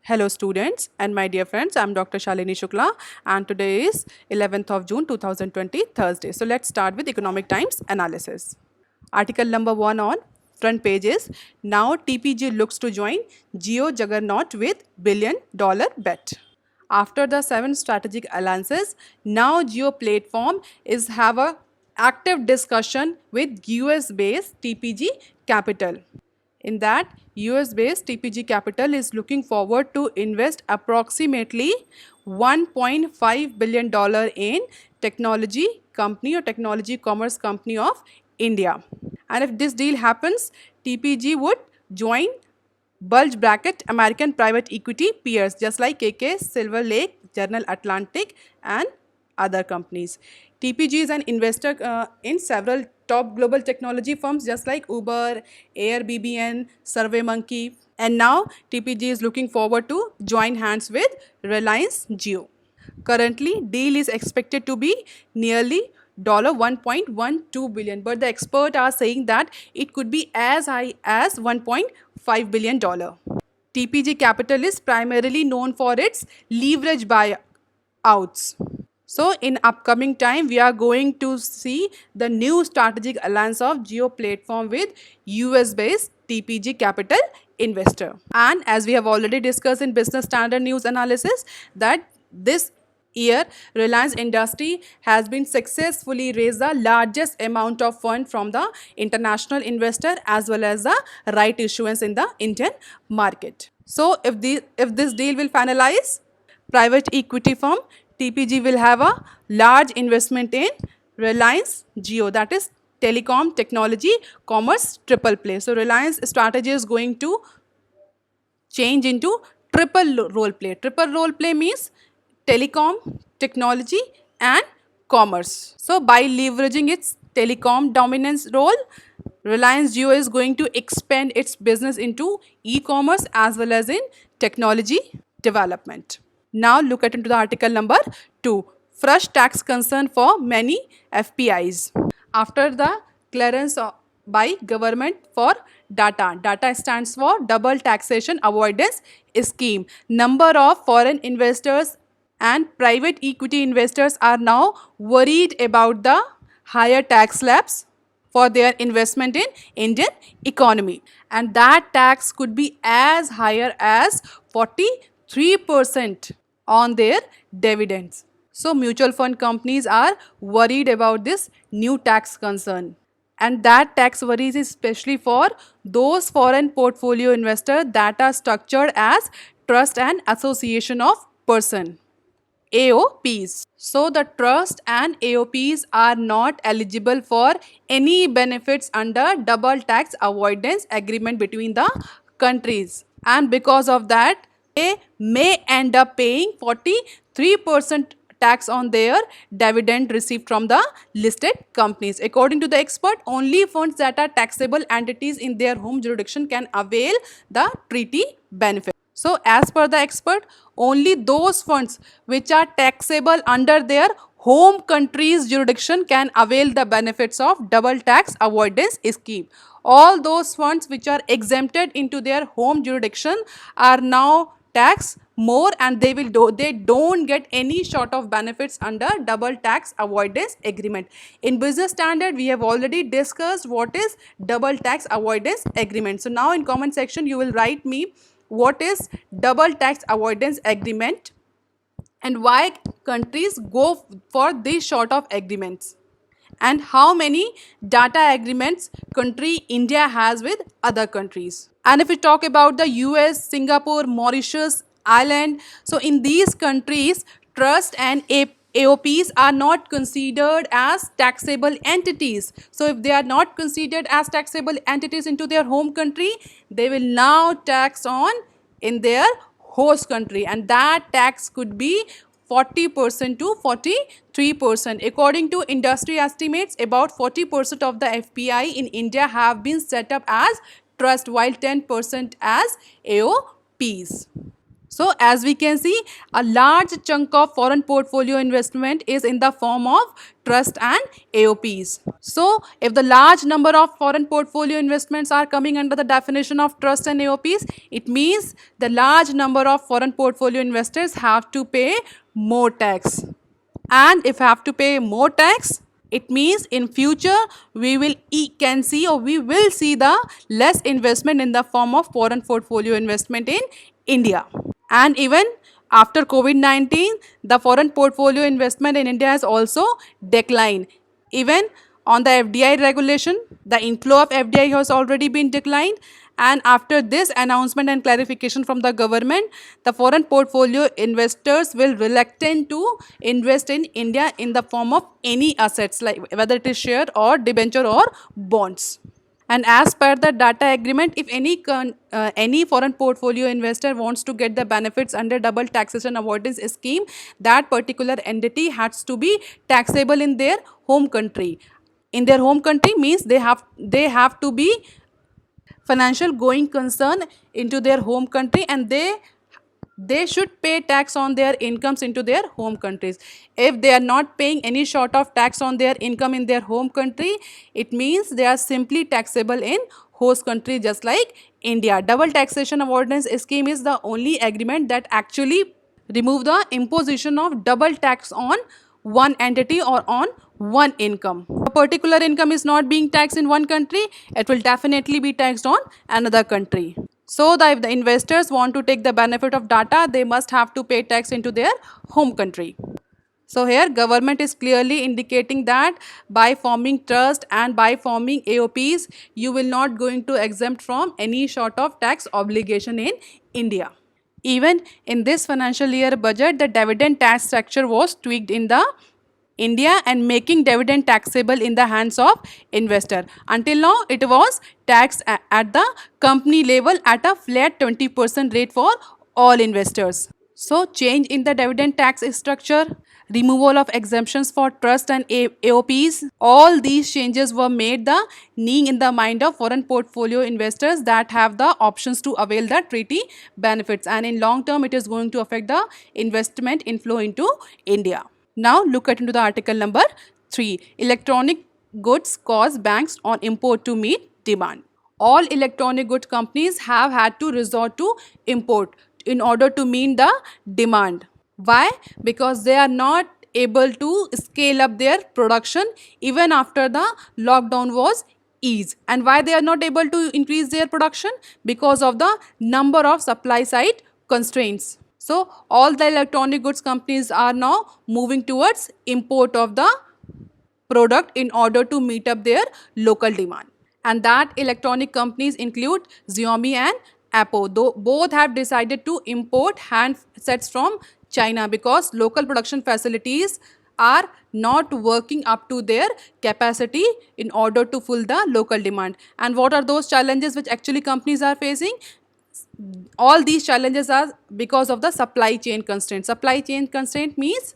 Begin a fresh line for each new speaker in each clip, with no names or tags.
Hello students and my dear friends, I am Dr. Shalini Shukla and today is 11th of June 2020 Thursday. So let's start with Economic Times analysis. Article number 1 on front page is now TPG looks to join Geo Juggernaut with $1 billion bet. After the 7 strategic alliances, now Geo platform is have a active discussion with US-based TPG Capital. In that, US-based TPG Capital is looking forward to invest approximately $1.5 billion in technology company or technology commerce company of India. And if this deal happens, TPG would join bulge bracket American private equity peers just like KK, Silver Lake, General Atlantic and other companies. TPG is an investor in several top global technology firms just like Uber, Airbnb, SurveyMonkey, and now TPG is looking forward to join hands with Reliance Jio. Currently, deal is expected to be nearly $1.12 billion, but the experts are saying that it could be as high as $1.5 billion. TPG Capital is primarily known for its leverage buyouts. So in upcoming time, we are going to see the new strategic alliance of Geo platform with US-based TPG Capital investor. And as we have already discussed in Business Standard News analysis, that this year Reliance Industry has been successfully raised the largest amount of fund from the international investor as well as the right issuance in the Indian market. So if this deal will finalize, private equity firm TPG will have a large investment in Reliance Jio, that is telecom technology commerce triple play. So Reliance strategy is going to change into triple role play. Triple role play means telecom, technology and commerce. So by leveraging its telecom dominance role, Reliance Jio is going to expand its business into e-commerce as well as in technology development. Now look at into the article number 2. Fresh tax concern for many FPIs. After the clearance by government for DATA. DATA stands for Double Taxation Avoidance Scheme. Number of foreign investors and private equity investors are now worried about the higher tax slabs for their investment in Indian economy, and that tax could be as higher as 43% on their dividends. So mutual fund companies are worried about this new tax concern, and that tax worries is especially for those foreign portfolio investors that are structured as trust and association of person, AOPs. So the trust and AOPs are not eligible for any benefits under double tax avoidance agreement between the countries, and because of that they may end up paying 43% tax on their dividend received from the listed companies. According to the expert, only funds that are taxable entities in their home jurisdiction can avail the treaty benefit. So as per the expert, only those funds which are taxable under their home country's jurisdiction can avail the benefits of double tax avoidance scheme. All those funds which are exempted into their home jurisdiction are now taxed more, and they don't get any sort of benefits under double tax avoidance agreement. In business standard, we have already discussed what is double tax avoidance agreement. So now in comment section you will write me what is double tax avoidance agreement and why countries go for this sort of agreements, and how many data agreements country India has with other countries. And if we talk about the US, Singapore, Mauritius, Ireland, so in these countries trust and AOPs are not considered as taxable entities. So if they are not considered as taxable entities into their home country, they will now tax on in their host country, and that tax could be 40% to 43%. According to industry estimates, about 40% of the FPI in India have been set up as trust while 10% as AOPs. So as we can see, a large chunk of foreign portfolio investment is in the form of trust and AOPs. So if the large number of foreign portfolio investments are coming under the definition of trust and AOPs, it means the large number of foreign portfolio investors have to pay more tax. And if have to pay more tax, it means in future can see, or we will see the less investment in the form of foreign portfolio investment in India. And even after COVID-19, the foreign portfolio investment in India has also declined. Even on the FDI regulation, the inflow of FDI has already been declined. And after this announcement and clarification from the government, the foreign portfolio investors will reluctant to invest in India in the form of any assets, like whether it is share or debenture or bonds. And as per the data agreement, if any foreign portfolio investor wants to get the benefits under double taxation avoidance scheme, that particular entity has to be taxable in their home country. In their home country means they have to be financial going concern into their home country, and they should pay tax on their incomes into their home countries. If they are not paying any sort of tax on their income in their home country, it means they are simply taxable in host country, just like India. Double taxation avoidance scheme is the only agreement that actually remove the imposition of double tax on one entity or on one income. A particular income is not being taxed in one country, it will definitely be taxed on another country. So that if the investors want to take the benefit of data, they must have to pay tax into their home country. So here government is clearly indicating that by forming trust and by forming AOPs, you will not going to exempt from any sort of tax obligation in India. Even in this financial year budget, the dividend tax structure was tweaked in the India and making dividend taxable in the hands of investor. Until now, it was taxed at the company level at a flat 20% rate for all investors. So change in the dividend tax structure, removal of exemptions for trust and AOPs, all these changes were made the kneeing in the mind of foreign portfolio investors that have the options to avail the treaty benefits, and in long term it is going to affect the investment inflow into India. Now look at into the article number 3. Electronic goods cause banks on import to meet demand. All electronic goods companies have had to resort to import in order to meet the demand. Why? Because they are not able to scale up their production even after the lockdown was eased. And why they are not able to increase their production? Because of the number of supply side constraints. So all the electronic goods companies are now moving towards import of the product in order to meet up their local demand. And that electronic companies include Xiaomi and Apple. Though both have decided to import handsets from China because local production facilities are not working up to their capacity in order to fulfill the local demand. And what are those challenges which actually companies are facing? All these challenges are because of the supply chain constraint. Supply chain constraint means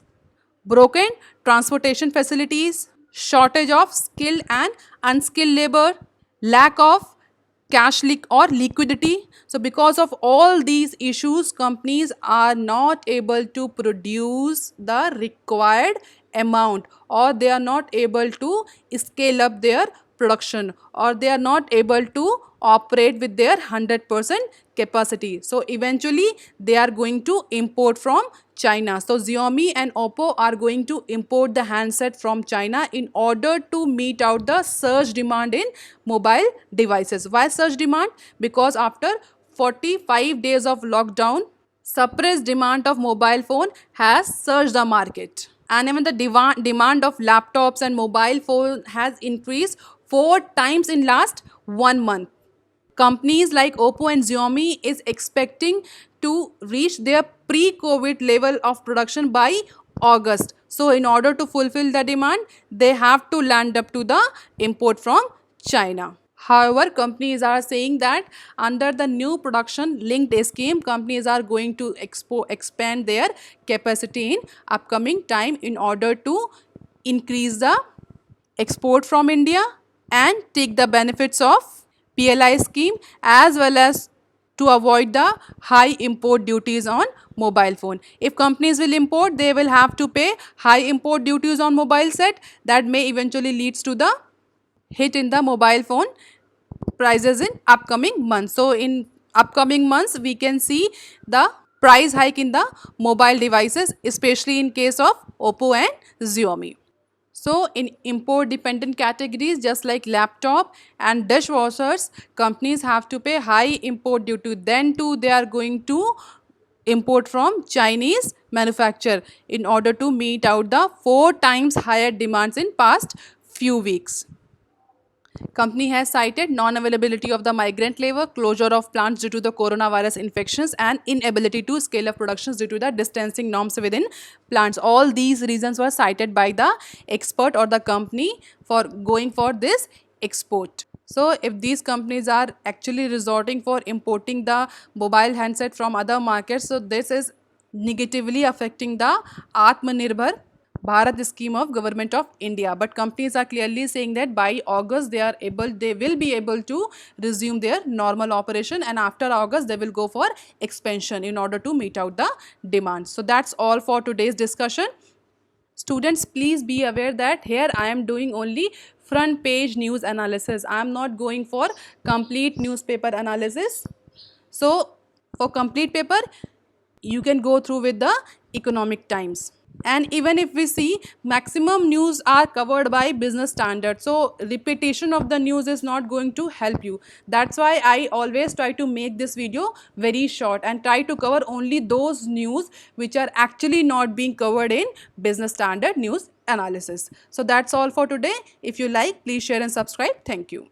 broken transportation facilities, shortage of skilled and unskilled labor, lack of cash or liquidity. So because of all these issues, companies are not able to produce the required amount, or they are not able to scale up their production, or they are not able to operate with their 100% capacity. So eventually they are going to import from China. So Xiaomi and Oppo are going to import the handset from China in order to meet out the surge demand in mobile devices. Why surge demand? Because after 45 days of lockdown, suppressed demand of mobile phone has surged the market. And even the demand of laptops and mobile phone has increased 4 times in last 1 month. Companies like Oppo and Xiaomi is expecting to reach their pre-COVID level of production by August. So in order to fulfill the demand, they have to land up to the import from China. However, companies are saying that under the new production linked scheme, companies are going to expand their capacity in upcoming time in order to increase the export from India and take the benefits of PLI scheme, as well as to avoid the high import duties on mobile phone. If companies will import, they will have to pay high import duties on mobile set. That may eventually leads to the hit in the mobile phone prices in upcoming months. So in upcoming months, we can see the price hike in the mobile devices, especially in case of Oppo and Xiaomi. So in import dependent categories, just like laptop and dishwashers, companies have to pay high import duty. Then too, they are going to import from Chinese manufacturer in order to meet out the 4 times higher demands in past few weeks. Company has cited non-availability of the migrant labor, closure of plants due to the coronavirus infections, and inability to scale up productions due to the distancing norms within plants. All these reasons were cited by the expert or the company for going for this export. So if these companies are actually resorting for importing the mobile handset from other markets, so this is negatively affecting the Atmanirbhar Bharat scheme of government of India. But companies are clearly saying that by August they will be able to resume their normal operation, and after August they will go for expansion in order to meet out the demand. So that's all for today's discussion. Students, please be aware that here I am doing only front page news analysis. I am not going for complete newspaper analysis. So for complete paper, you can go through with the Economic Times. And even if we see, maximum news are covered by Business Standard, so repetition of the news is not going to help you. That's why I always try to make this video very short and try to cover only those news which are actually not being covered in Business Standard news analysis. So that's all for today. If you like, please share and subscribe. Thank you.